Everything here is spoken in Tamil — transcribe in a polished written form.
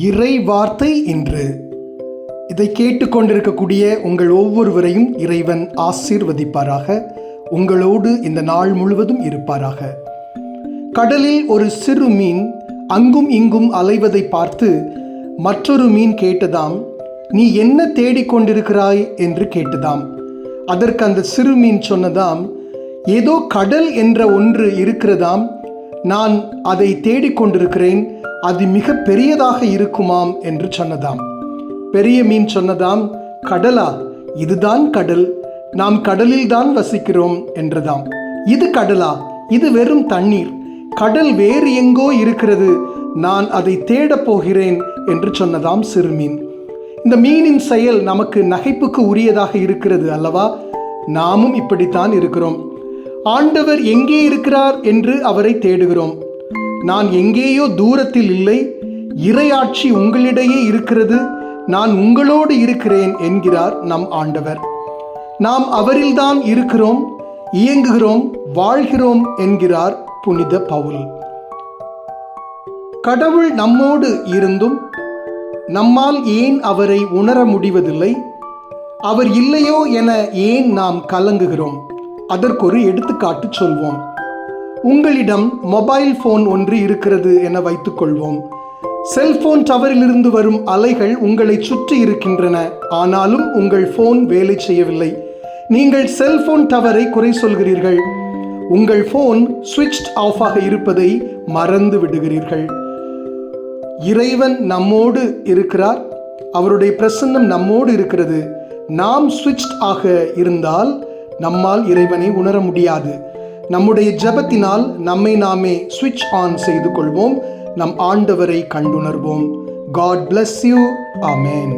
இறை வார்த்தை இன்று. இதை கேட்டுக்கொண்டிருக்கக்கூடிய உங்கள் ஒவ்வொருவரையும் இறைவன் ஆசீர்வதிப்பாராக. உங்களோடு இந்த நாள் முழுவதும் இருப்பாராக. கடலில் ஒரு சிறு மீன் அங்கும் இங்கும் அலைவதை பார்த்து மற்றொரு மீன் கேட்டதாம், நீ என்ன தேடிக்கொண்டிருக்கிறாய் என்று கேட்டதாம். அதற்கு அந்த சிறு மீன் சொன்னதாம், ஏதோ கடல் என்ற ஒன்று இருக்கிறதாம், நான் அதை தேடிக்கொண்டிருக்கிறேன், அது மிக பெரியதாக இருக்குமாம் என்று சொன்னதாம். பெரிய மீன் சொன்னதாம், கடலா? இதுதான் கடல், நாம் கடலில் தான் வசிக்கிறோம் என்றதாம். இது கடலா? இது வெறும் தண்ணீர், கடல் வேறு எங்கோ இருக்கிறது, நான் அதை தேடப் போகிறேன் என்று சொன்னதாம் சிறுமீன். இந்த மீனின் செயல் நமக்கு நகைப்புக்கு உரியதாக இருக்கிறது அல்லவா? நாமும் இப்படித்தான் இருக்கிறோம். ஆண்டவர் எங்கே இருக்கிறார் என்று அவரை தேடுகிறோம். நான் எங்கேயோ தூரத்தில் இல்லை, இறையாட்சி உங்களிடையே இருக்கிறது, நான் உங்களோடு இருக்கிறேன் என்கிறார் நம் ஆண்டவர். நாம் அவரில்தான் இருக்கிறோம், இயங்குகிறோம், வாழ்கிறோம் என்கிறார் புனித பவுல். கடவுள் நம்மோடு இருந்தும் நம்மால் ஏன் அவரை உணர முடிவதில்லை? அவர் இல்லையோ என ஏன் நாம் கலங்குகிறோம்? அதற்கொரு எடுத்துக்காட்டு சொல்வோம். உங்களிடம் மொபைல் ஃபோன் ஒன்று இருக்கிறது என வைத்துக்கொள்வோம். செல்போன் டவரிலிருந்து வரும் அலைகள் உங்களை சுற்றி இருக்கின்றன. ஆனாலும் உங்கள் ஃபோன் வேலை செய்யவில்லை. நீங்கள் செல்போன் டவரை குறை சொல்கிறீர்கள். உங்கள் ஃபோன் சுவிட்ச் ஆஃப் ஆக இருப்பதை மறந்து விடுகிறீர்கள். இறைவன் நம்மோடு இருக்கிறார், அவருடைய பிரசன்னம் நம்மோடு இருக்கிறது. நாம் சுவிட்ச் ஆக இருந்தால் நம்மால் இறைவனை உணர முடியாது. நம்முடைய ஜெபத்தினால் நம்மை நாமே சுவிட்ச் ஆன் செய்து கொள்வோம், நம் ஆண்டவரை கண்டுணர்வோம். God bless you. Amen.